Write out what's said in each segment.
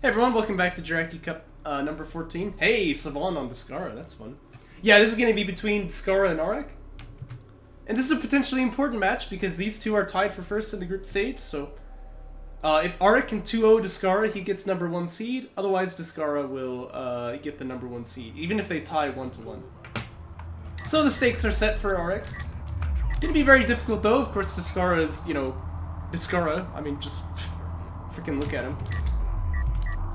Hey everyone, welcome back to Jaraci Cup number 14. Hey, Savon on Descara, that's fun. Yeah, this is going to be between Descara and AreKharak. And this is a potentially important match because these two are tied for first in the group stage, so... if AreKharak can 2-0 Descara, he gets number 1 seed. Otherwise, Descara will get the number 1 seed, even if they tie 1-1. So the stakes are set for AreKharak. Gonna be very difficult though, of course Descara is, you know... Descara, I mean, just... freaking look at him.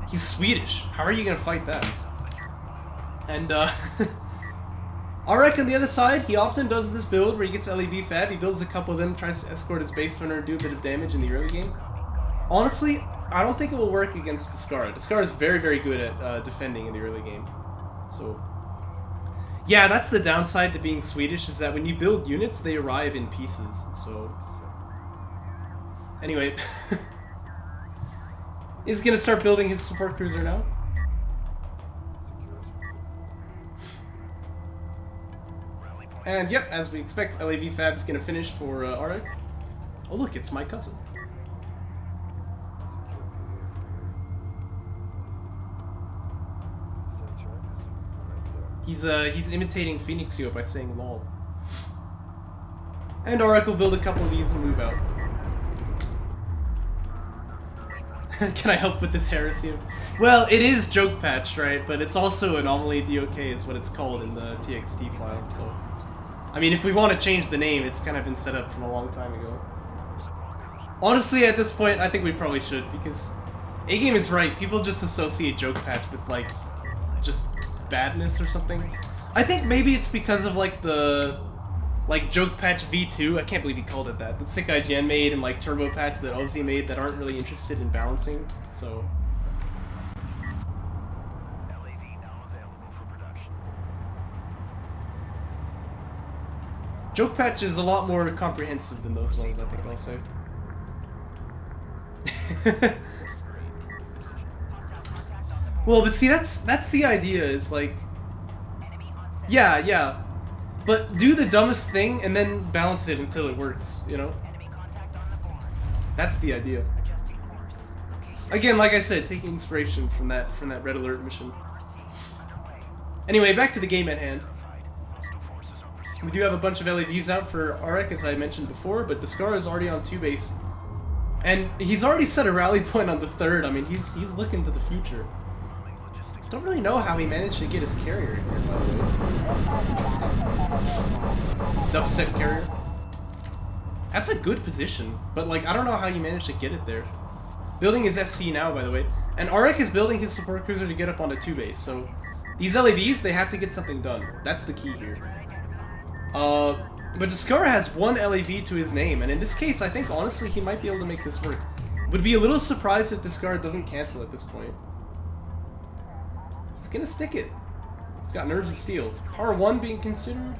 He's Swedish. How are you gonna fight that? And, AreKharak on the other side, he often does this build where he gets LEV Fab, he builds a couple of them, tries to escort his base runner and do a bit of damage in the early game. Honestly, I don't think it will work against Descara. Descara is very, very good at defending in the early game. So, yeah, that's the downside to being Swedish, is that when you build units, they arrive in pieces, so... Anyway... He's gonna start building his support cruiser now. And yep, as we expect, LAV Fab's gonna finish for AreKharak. Oh look, it's my cousin. He's imitating Phoenixio by saying lol. And AreKharak will build a couple of these and move out. Can I help with this heresy? Well, it is joke patch, right? But it's also anomaly DOK is what it's called in the TXT file, so... I mean, if we want to change the name, it's kind of been set up from a long time ago. Honestly, at this point, I think we probably should, because... A-Game is right, people just associate joke patch with, like, just badness or something. I think maybe it's because of, like, the... like, Joke Patch V2, I can't believe he called it that. The Sick IGN made and, like, Turbo Patch that Ozzy made that aren't really interested in balancing, so... Joke Patch is a lot more comprehensive than those ones, I think I'll say. Well, but see, that's the idea, is like... Yeah. But do the dumbest thing and then balance it until it works, you know? That's the idea. Again, like I said, taking inspiration from that Red Alert mission. Anyway, back to the game at hand. We do have a bunch of LAVs out for AreKharak, as I mentioned before, but Descara is already on 2 base. And he's already set a rally point on the 3rd. I mean, he's looking to the future. Don't really know how he managed to get his carrier in here, by the way. Dubstep carrier. That's a good position, but like, I don't know how you managed to get it there. Building his SC now, by the way. And AreKharak is building his support cruiser to get up onto 2 base, so these LAVs, they have to get something done. That's the key here. But Descara has 1 LAV to his name, and in this case, I think honestly he might be able to make this work. Would be a little surprised if Descara doesn't cancel at this point. He's gonna stick it. He's got Nerves of Steel. Power 1 being considered?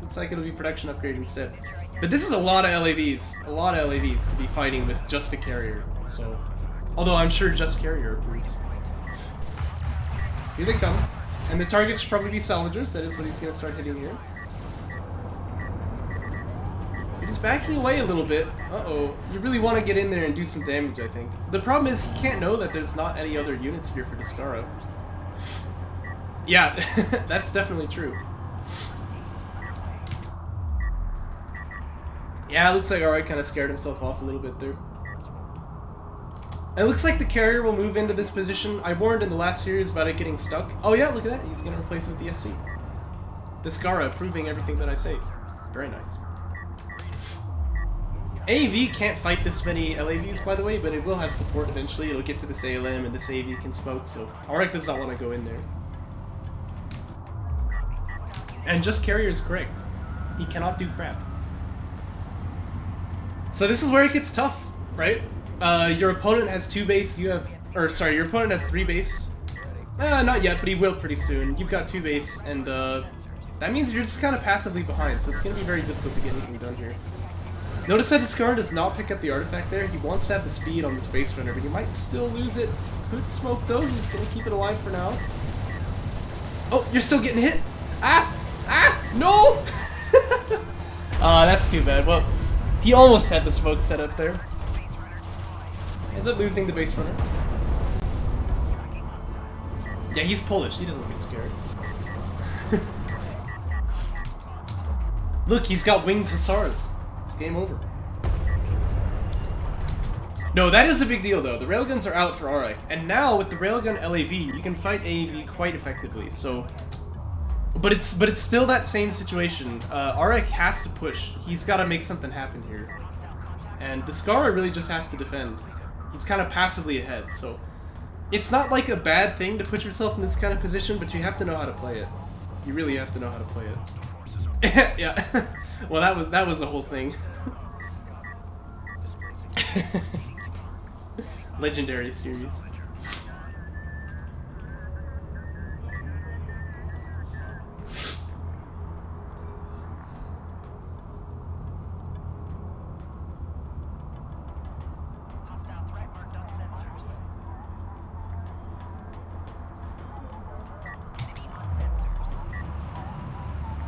Looks like it'll be production upgrade instead. But this is a lot of LAVs. A lot of LAVs to be fighting with just a carrier. So, although I'm sure just carrier approves. Here they come. And the target should probably be salvagers. That is what he's gonna start hitting here. He's backing away a little bit. Uh-oh. You really want to get in there and do some damage, I think. The problem is he can't know that there's not any other units here for Descara. Yeah, that's definitely true. Yeah, it looks like AreKharak kind of scared himself off a little bit there. And it looks like the carrier will move into this position. I warned in the last series about it getting stuck. Oh yeah, look at that. He's going to replace it with the SC. Descara proving everything that I say. Very nice. AV can't fight this many LAVs, by the way, but it will have support eventually. It'll get to this ALM and this AV can smoke, so AreKharak does not want to go in there. And just carrier is correct. He cannot do crap. So this is where it gets tough, right? Your opponent has 2 base, you have... Or, sorry, your opponent has 3 base. Not yet, but he will pretty soon. You've got 2 base, and that means you're just kind of passively behind, so it's going to be very difficult to get anything done here. Notice that Descara does not pick up the artifact there. He wants to have the speed on the space runner, but he might still lose it. Could smoke though. He's going to keep it alive for now. Oh, you're still getting hit. Ah! No! That's too bad. Well, he almost had the smoke set up there. Ends up losing the base runner. Yeah, he's Polish. He doesn't get scared. Look, he's got winged hussars. It's game over. No, that is a big deal though. The railguns are out for AreK, and now with the railgun LAV, you can fight AAV quite effectively. So, but it's still that same situation. AreK has to push. He's got to make something happen here, and Descara really just has to defend. He's kind of passively ahead, so it's not like a bad thing to put yourself in this kind of position, but you have to know how to play it. You really have to know how to play it. Yeah. Well, that was the whole thing. Legendary series.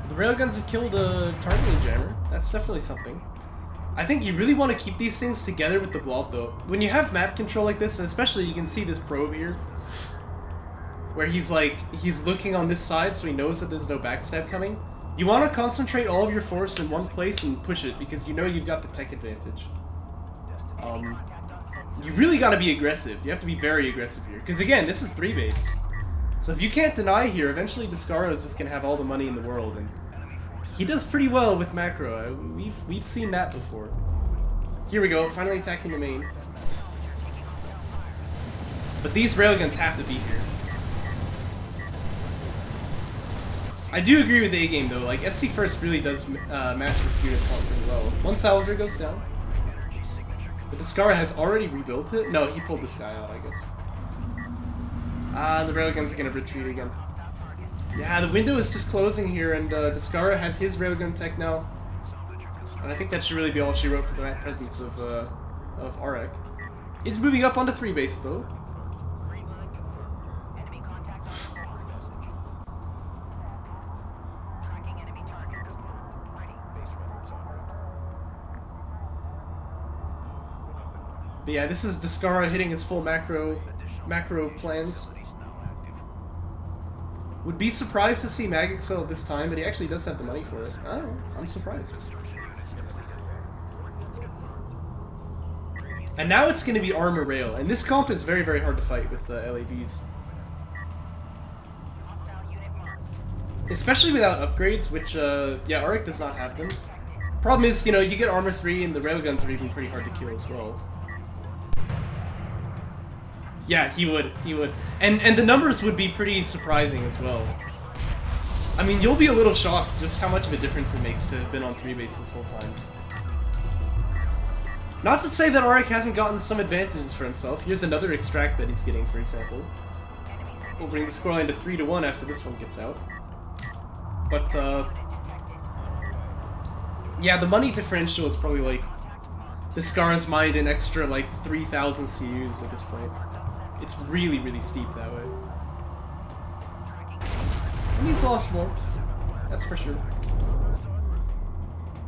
The railguns have killed a targeting jammer. That's definitely something. I think you really want to keep these things together with the blob though. When you have map control like this, and especially you can see this probe here, where he's looking on this side so he knows that there's no backstab coming. You want to concentrate all of your force in one place and push it because you know you've got the tech advantage. You really got to be aggressive. You have to be very aggressive here. Because again, this is 3 base. So if you can't deny here, eventually Descara is just going to have all the money in the world. And he does pretty well with macro. We've seen that before. Here we go, finally attacking the main. But these railguns have to be here. I do agree with the A game though, like SC First really does match this unit comp pretty well. One Salvager goes down. But Descara has already rebuilt it? No, he pulled this guy out, I guess. The railguns are gonna retreat again. Yeah, the window is just closing here, and Descara has his railgun tech now. And I think that should really be all she wrote for the map presence of AreK. He's moving up onto 3 base though. But yeah, this is Descara hitting his full macro plans. Would be surprised to see Magixel at this time, but he actually does have the money for it. Oh, I'm surprised. And now it's going to be armor rail, and this comp is very, very hard to fight with the LAVs. Especially without upgrades, which, yeah, AreK does not have them. Problem is, you know, you get armor 3 and the railguns are even pretty hard to kill as well. Yeah, he would. And the numbers would be pretty surprising as well. I mean, you'll be a little shocked just how much of a difference it makes to have been on 3 base this whole time. Not to say that AreK hasn't gotten some advantages for himself. Here's another extract that he's getting, for example. We'll bring the scoreline to 3-1 after this one gets out. But, yeah, the money differential is probably like Descara's mined an extra like 3,000 CUs at this point. It's really, really steep that way. And he's lost more. That's for sure.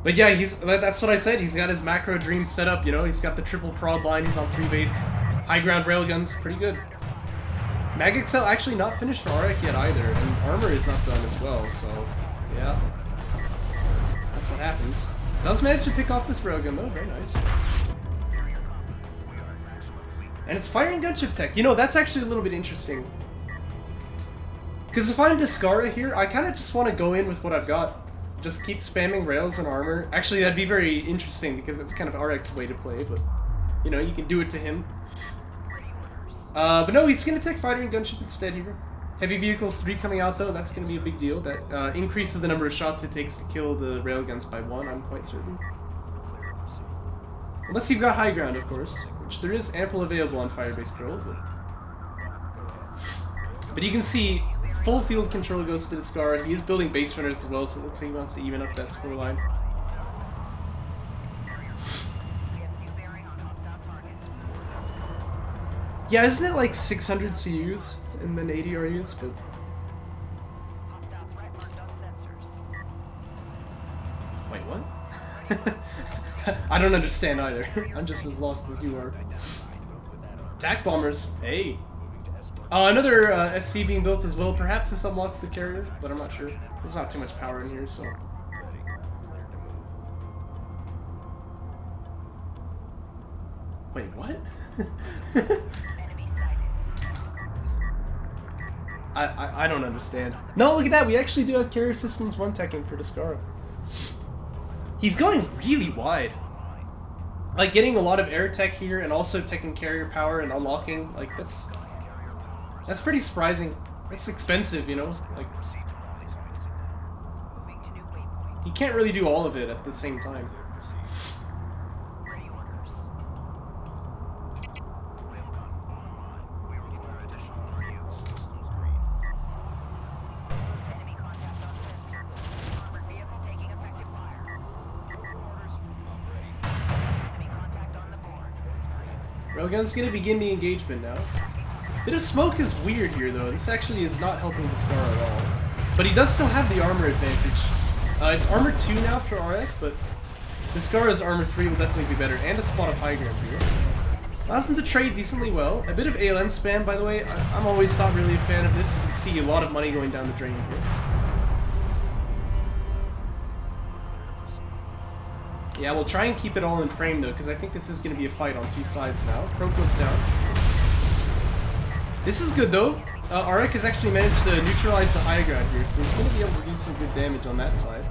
But yeah, that's what I said. He's got his macro dreams set up, you know. He's got the triple prod line. He's on 3 base. High ground railguns. Pretty good. Magixel actually not finished for AreK yet either. And armor is not done as well, so yeah. That's what happens. Does manage to pick off this railgun though. Very nice. And it's firing gunship tech. You know, that's actually a little bit interesting. Because if I'm Descara here, I kind of just want to go in with what I've got. Just keep spamming rails and armor. Actually, that'd be very interesting because it's kind of AreK's way to play, but, you know, you can do it to him. But no, he's going to take fighter and gunship instead here. Heavy Vehicles 3 coming out though, that's going to be a big deal. That increases the number of shots it takes to kill the railguns by 1, I'm quite certain. Unless you've got high ground, of course, which there is ample available on Firebase Girl. But you can see, full field control goes to Descara. He is building base runners as well, so it looks like he wants to even up that scoreline. Yeah, isn't it like 600 CUs and then 80 RUs? But wait, what? I don't understand either. I'm just as lost as you are. Attack bombers, hey. Another SC being built as well. Perhaps this unlocks the carrier, but I'm not sure. There's not too much power in here, so... Wait, what? I don't understand. No, look at that. We actually do have carrier systems one-teching for Descara. He's going really wide. Like, getting a lot of air tech here and also taking carrier power and unlocking, like, that's pretty surprising. It's expensive, you know? Like, you can't really do all of it at the same time. Railgun's gonna begin the engagement now. Bit of smoke is weird here though. This actually is not helping Descara at all. But he does still have the armor advantage. It's armor 2 now for AreKharak, but Descara's armor 3 will definitely be better. And a spot of high ground here. Allows him to trade decently well. A bit of ALN spam, by the way. I'm always not really a fan of this. You can see a lot of money going down the drain here. Yeah, we'll try and keep it all in frame though, because I think this is going to be a fight on two sides now. Croak goes down. This is good though. AreKharak has actually managed to neutralize the high ground here, so he's going to be able to do some good damage on that side.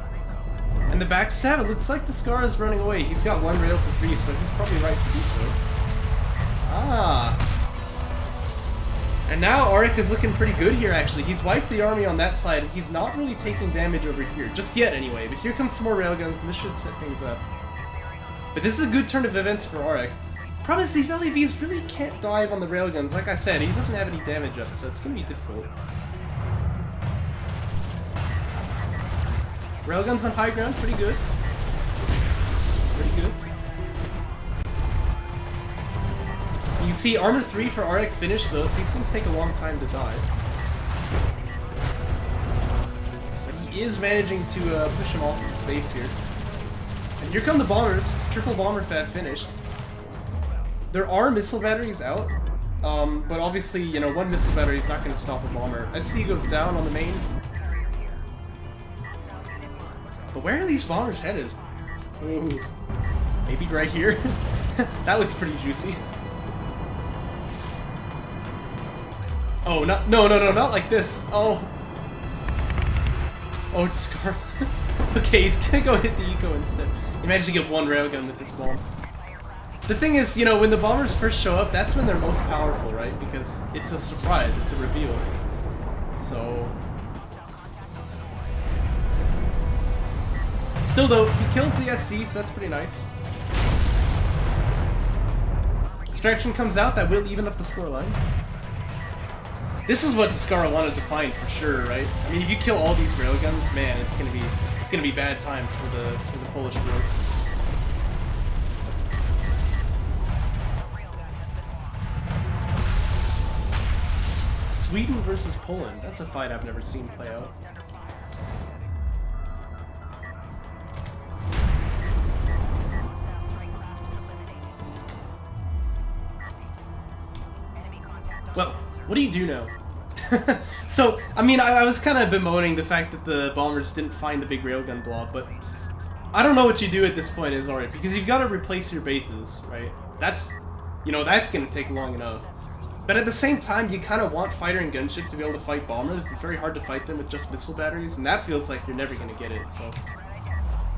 And the backstab, it looks like Descara is running away. He's got 1 rail to 3, so he's probably right to do so. Ah. And now AreKharak is looking pretty good here actually. He's wiped the army on that side, and he's not really taking damage over here. Just yet anyway, but here comes some more railguns, and this should set things up. But this is a good turn of events for AreKharak. Problem is, these LEVs really can't dive on the railguns. Like I said, he doesn't have any damage up, so it's going to be difficult. Railguns on high ground, pretty good. Pretty good. You can see armor 3 for AreKharak finished though, so these things take a long time to die. But he is managing to push him off of space here. And here come the bombers. It's triple bomber fab finished. There are missile batteries out, but obviously, you know, 1 missile battery is not going to stop a bomber. SC goes down on the main. But where are these bombers headed? Ooh, maybe right here? That looks pretty juicy. Oh, no, not like this. Oh. Oh, Descara. Okay, he's gonna go hit the eco instead. He managed to get 1 railgun with this bomb. The thing is, you know, when the bombers first show up, that's when they're most powerful, right? Because it's a surprise, it's a reveal. So... Still though, he kills the SC, so that's pretty nice. Distraction comes out, that will even up the scoreline. This is what Descara wanted to find for sure, right? I mean, if you kill all these railguns, man, it's gonna be bad times for the Polish road. Sweden versus Poland. That's a fight I've never seen play out. Well, what do you do now? So, I mean, I was kind of bemoaning the fact that the bombers didn't find the big railgun blob, but I don't know what you do at this point, is alright, because you've got to replace your bases, right? That's, you know, that's going to take long enough. But at the same time, you kind of want fighter and gunship to be able to fight bombers. It's very hard to fight them with just missile batteries, and that feels like you're never going to get it, so...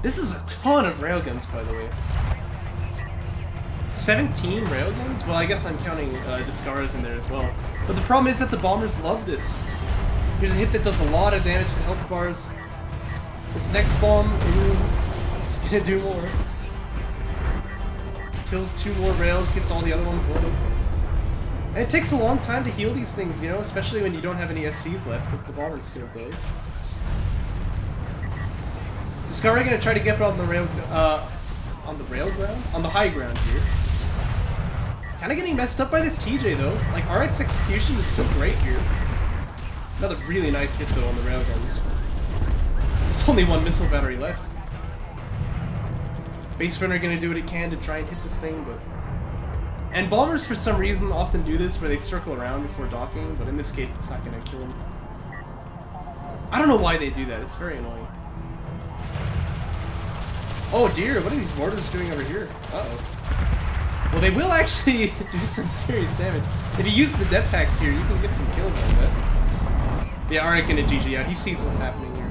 This is a ton of railguns, by the way. 17 railguns? Well, I guess I'm counting Descara's in there as well. But the problem is that the bombers love this. Here's a hit that does a lot of damage to health bars. This next bomb, ooh, it's gonna do more. Kills 2 more rails, gets all the other ones loaded. And it takes a long time to heal these things, you know, especially when you don't have any SCs left, because the bombers killed those. Descara gonna try to get on the rail, on the high ground here. Kind of getting messed up by this TJ though. Like, AreKharak's execution is still great here. Another really nice hit though on the railguns. There's only 1 missile battery left. Base runner gonna do what it can to try and hit this thing, but... And bombers, for some reason, often do this where they circle around before docking, but in this case, it's not going to kill them. I don't know why they do that. It's very annoying. Oh dear, what are these mortars doing over here? Uh-oh. Well, they will actually do some serious damage. If you use the depth packs here, you can get some kills on that. Yeah, AreKharak gonna GG out. He sees what's happening here.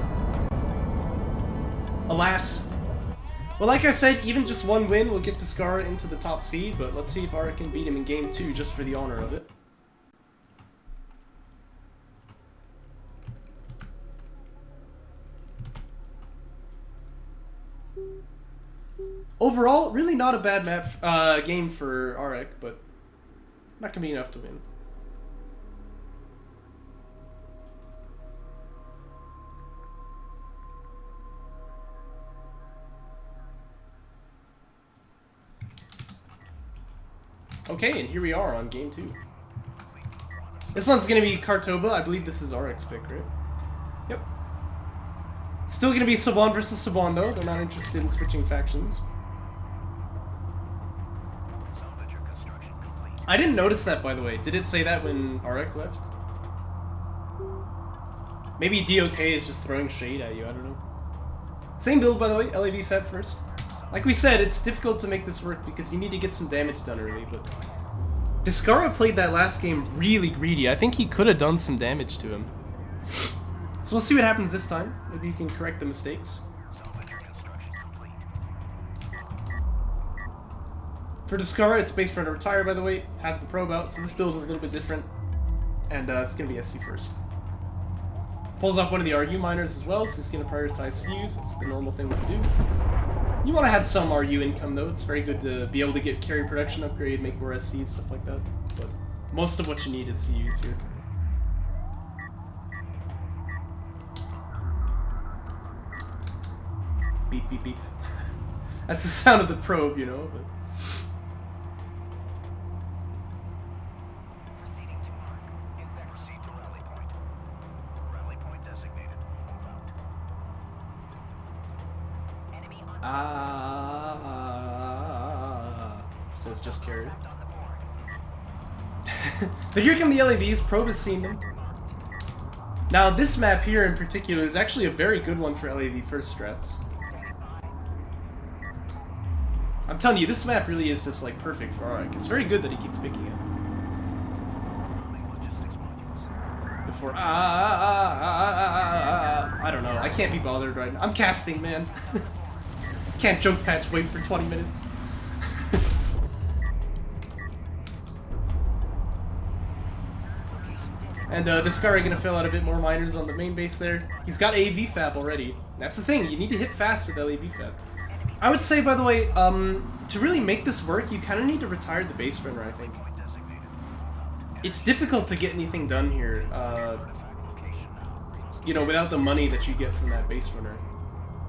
Alas. Well, like I said, even just one win will get Descara into the top seed, but let's see if AreKharak can beat him in game 2 just for the honor of it. Overall, really not a bad map game for AreKharak, but not gonna be enough to win. Okay, and here we are on game 2. This one's gonna be Kartoba. I believe this is AreKharak's pick, right? Yep. Still gonna be Saban versus Saban though. They're not interested in switching factions. I didn't notice that, by the way. Did it say that when AreKharak left? Maybe DOK is just throwing shade at you, I don't know. Same build, by the way, LAV Feb first. Like we said, it's difficult to make this work because you need to get some damage done early, but Descara played that last game really greedy. I think he could have done some damage to him. So we'll see what happens this time. Maybe you can correct the mistakes. For Descara, it's base runner retire, by the way. Has the probe out, so this build is a little bit different. And it's going to be SC first. Pulls off one of the RU miners as well, so he's going to prioritize CUs. It's the normal thing to do. You want to have some RU income, though. It's very good to be able to get carry production upgrade, make more SCs, stuff like that. But most of what you need is CUs here. Beep, beep, beep. That's the sound of the probe, you know, but... says just carried. But here come the LAVs. Probe has seen them. Now this map here in particular is actually a very good one for LAV first strats. I'm telling you, this map really is just like perfect for AreKharak. It's very good that he keeps picking it. Before I don't know. I can't be bothered right now. I'm casting, man. Can't joke patch wait for 20 minutes. And Descara gonna fill out a bit more miners on the main base there. He's got AV Fab already. That's the thing, you need to hit fast with LAV Fab. I would say, by the way, to really make this work, you kind of need to retire the base runner, I think. It's difficult to get anything done here, you know, without the money that you get from that base runner.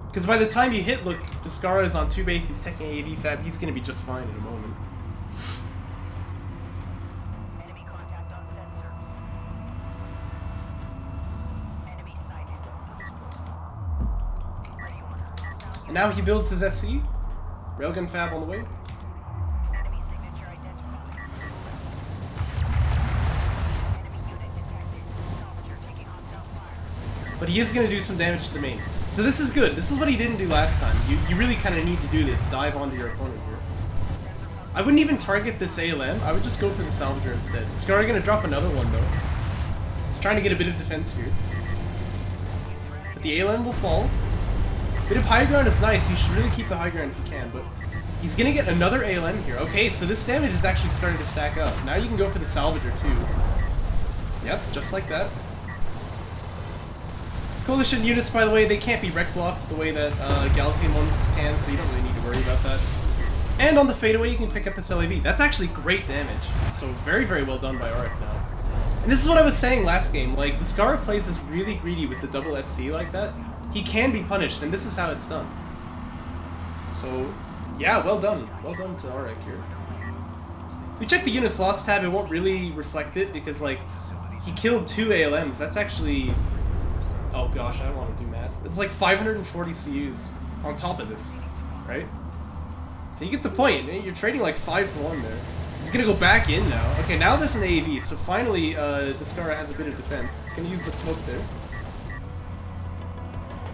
Because by the time you hit, look, Descara is on 2 base, he's taking AV Fab, he's going to be just fine in a moment. Enemy contact on sensors. Enemy sighted. Ready order. And now he builds his SC. Railgun Fab on the way. Enemy signature identified. Enemy unit detected. Salvager taking hostile fire. But he is going to do some damage to the main. So this is good. This is what he didn't do last time. You really kind of need to do this. Dive onto your opponent here. I wouldn't even target this ALM. I would just go for the Salvager instead. Descara going to drop another one, though. He's trying to get a bit of defense here. But the ALM will fall. Bit of high ground is nice. You should really keep the high ground if you can. But he's going to get another ALM here. Okay, so this damage is actually starting to stack up. Now you can go for the Salvager, too. Yep, just like that. Coalition units, by the way, they can't be wreck blocked the way that Galaxian ones can, so you don't really need to worry about that. And on the fadeaway, you can pick up this LAV. That's actually great damage. So very, very well done by AreKharak now. And this is what I was saying last game. Like, Descara plays this really greedy with the double SC like that. He can be punished, and this is how it's done. So, yeah, well done. Well done to AreKharak here. If we check the units lost tab, it won't really reflect it, because, like, he killed 2 ALMs. That's actually... Oh gosh, I don't want to do math. It's like 540 CUs on top of this, right? So you get the point. You're trading like 5 for 1 there. He's gonna go back in now. Okay, now there's an AAV, so finally Descara has a bit of defense. He's gonna use the smoke there.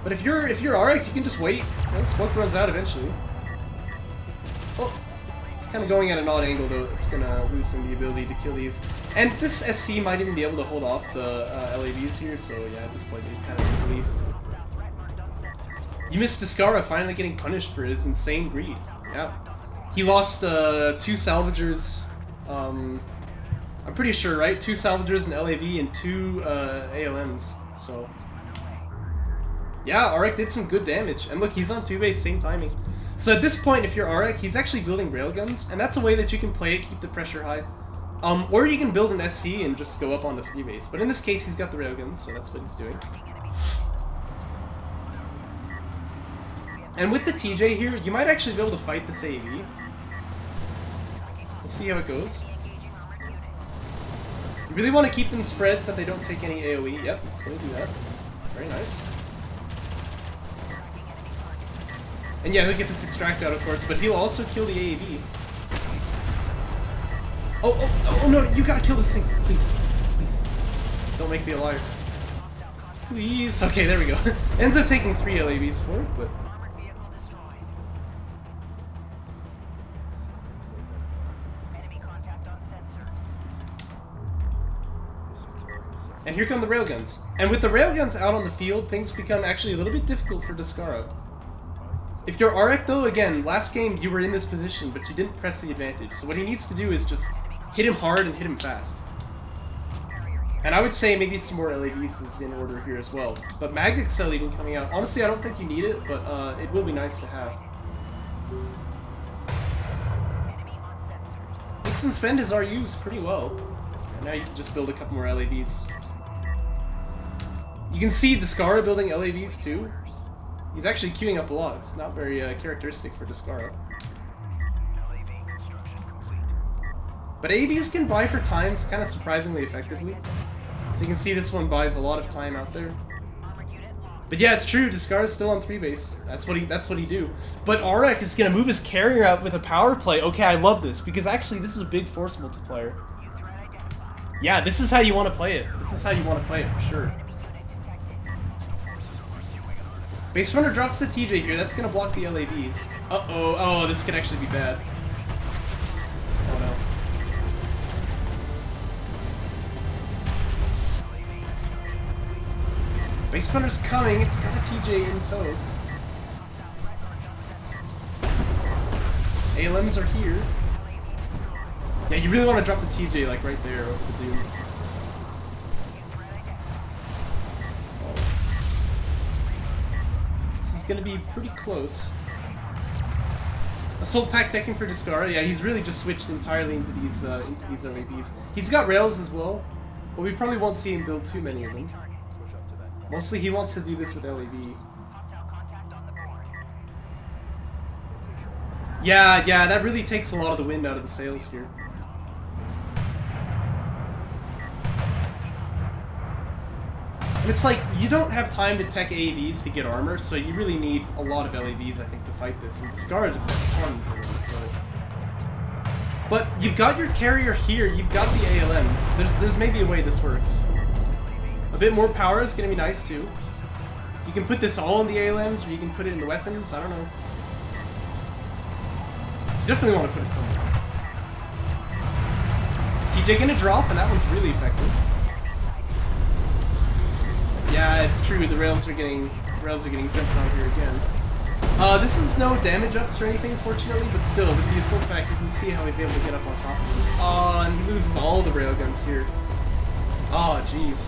But if you're AreKharak, you can just wait. You know, smoke runs out eventually. Oh, it's kind of going at an odd angle though. It's gonna loosen the ability to kill these. And this SC might even be able to hold off the LAVs here. So yeah, at this point you kind of need to leave. You missed Descara finally getting punished for his insane greed. Yeah. He lost 2 salvagers, I'm pretty sure, right? 2 salvagers, an LAV, and 2 ALMs, so... Yeah, AreKharak did some good damage, and look, he's on 2 base, same timing. So at this point, if you're AreKharak, he's actually building railguns, and that's a way that you can play it, keep the pressure high. Or you can build an SC and just go up on the 3 base, but in this case, he's got the railguns, so that's what he's doing. And with the TJ here, you might actually be able to fight this AV. We'll see how it goes. You really want to keep them spread so that they don't take any AoE. Yep, it's going to do that. Very nice. And yeah, he'll get this extract out, of course, but he'll also kill the AAV. Oh no, you gotta kill this thing. Please. Please. Don't make me a liar. Please. Okay, there we go. Ends up taking 3 LAVs for it, but... And here come the railguns. And with the railguns out on the field, things become actually a little bit difficult for Descara. If you're AreKharak though, again, last game you were in this position, but you didn't press the advantage. So what he needs to do is just hit him hard and hit him fast. And I would say maybe some more LAVs is in order here as well. But Magnetic Cell even coming out. Honestly, I don't think you need it, but it will be nice to have. Makes him spend his RUs pretty well. And now you can just build a couple more LAVs. You can see Descara building LAVs too. He's actually queuing up a lot. It's not very characteristic for Descara. But AVs can buy for times kind of surprisingly effectively. So you can see this one buys a lot of time out there. But yeah, it's true. Descara's still on 3 base. That's what he do. But AreKharak is gonna move his carrier out with a power play. Okay, I love this because actually this is a big force multiplier. Yeah, this is how you want to play it. This is how you want to play it for sure. Base runner drops the TJ here. That's gonna block the LAVs. Uh-oh. Oh, this could actually be bad. Oh no. Base runner's coming. It's got a TJ in tow. ALMs are here. Yeah, you really want to drop the TJ like right there over the dune. Gonna be pretty close. Assault pack taken for Descara. Yeah, he's really just switched entirely into these LAVs. He's got rails as well, but we probably won't see him build too many of them. Mostly he wants to do this with LAV. Yeah, that really takes a lot of the wind out of the sails here. And it's like, you don't have time to tech AAVs to get armor, so you really need a lot of LAVs, I think, to fight this. And Descara just has tons of them, so... But you've got your carrier here, you've got the ALMs. There's maybe a way this works. A bit more power is going to be nice, too. You can put this all in the ALMs, or you can put it in the weapons, I don't know. You definitely want to put it somewhere. TJ gonna drop, and that one's really effective. Yeah, it's true. The rails are getting jumped on here again. This is no damage ups or anything, fortunately, but still, with the assault pack, you can see how he's able to get up on top of it. Oh, and he loses all the railguns here. Oh, jeez.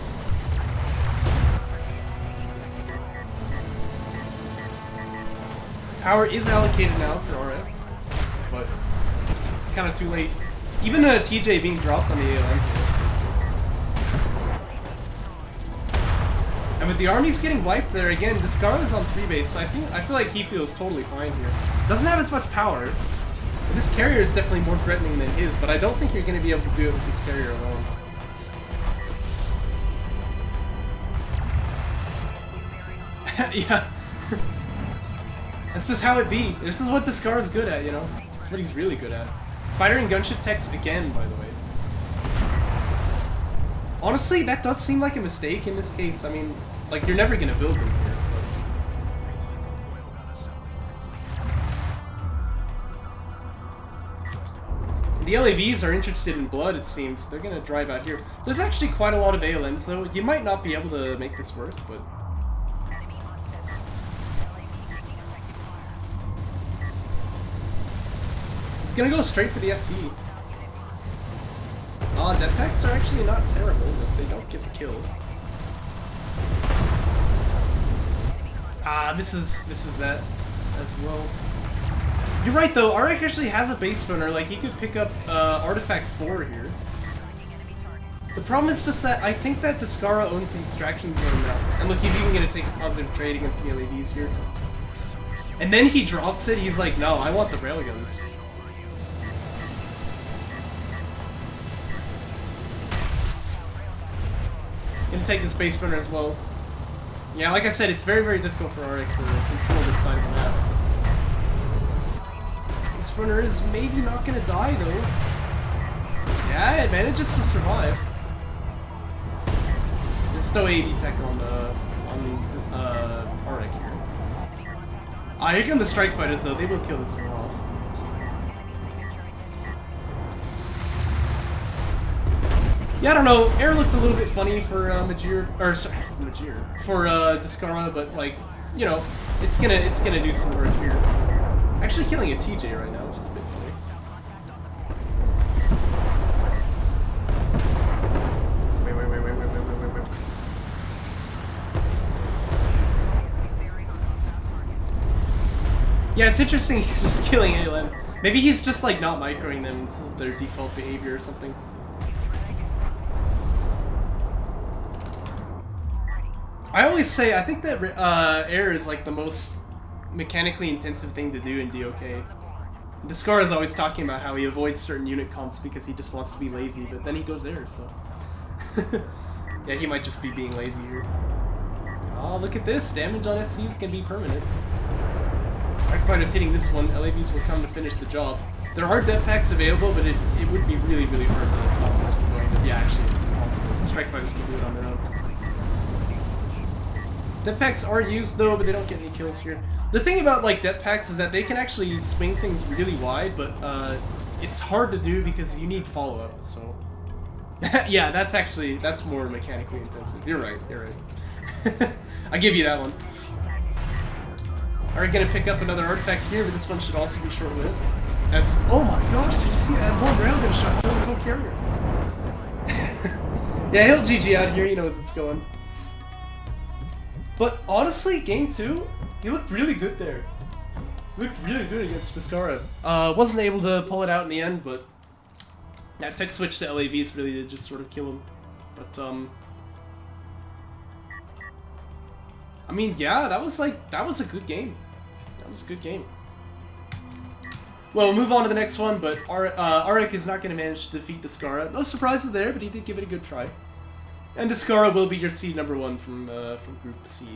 Power is allocated now for AreKharak, but it's kind of too late. Even a TJ being dropped on the ALM. And with the armies getting wiped there again, Descara's on 3 base, so I feel like he feels totally fine here. Doesn't have as much power. This carrier is definitely more threatening than his, but I don't think you're going to be able to do it with this carrier alone. Yeah. That's just how it be. This is what Descara's good at, you know? That's what he's really good at. Fighter and gunship techs again, by the way. Honestly, that does seem like a mistake in this case. I mean, like, you're never gonna build them here. But... The LAVs are interested in blood, it seems. They're gonna drive out here. There's actually quite a lot of ALMs, though. You might not be able to make this work, but... He's gonna go straight for the SC. Dead packs are actually not terrible, but they don't get the kill. This is that as well. You're right though, AreKharak actually has a base runner, like he could pick up Artifact 4 here. The problem is just that I think that Descara owns the extraction zone now. And look, he's even gonna take a positive trade against the LAVs here. And then he drops it, he's like, no, I want the railguns. Gonna take the space runner as well. Yeah, like I said, it's very, very difficult for AreKharak to control this side of the map. Space runner is maybe not gonna die though. Yeah, it manages to survive. There's no AV tech on AreKharak here. Here come the strike fighters though. They will kill this one off. Yeah, I don't know. Air looked a little bit funny for for Descara, but like, you know, it's gonna do some work here. Actually, killing a TJ right now, which is a bit funny. Wait. Yeah, it's interesting. He's just killing ALMs. Maybe he's just like not microing them. This is their default behavior or something. I always say, I think that air is like the most mechanically intensive thing to do in DOK. Descara is always talking about how he avoids certain unit comps because he just wants to be lazy, but then he goes air, so... yeah, he might just be being lazy here. Oh, look at this! Damage on SCs can be permanent. Arcfighter's hitting this one, LAVs will come to finish the job. There are death packs available, but it would be really, really hard to stop this from going. Yeah, actually, it's impossible. The strike fighters can do it on their own. Death packs are used though, but they don't get any kills here. The thing about like death packs is that they can actually swing things really wide, but it's hard to do because you need follow-up, so... yeah, that's more mechanically intensive. You're right. I give you that one. Are we gonna pick up another artifact here, but this one should also be short-lived. As oh my gosh, did you see that one railgun shot kill his whole carrier? Yeah, he'll GG out here, he knows it's going. But honestly, game 2, he looked really good there. He looked really good against Descara. Wasn't able to pull it out in the end, but that tech switch to LAVs really did just sort of kill him. But I mean, yeah, that was a good game. That was a good game. Well, we'll move on to the next one, but AreKharak is not going to manage to defeat Descara. No surprises there, but he did give it a good try. And Descara will be your seed number 1 from Group C.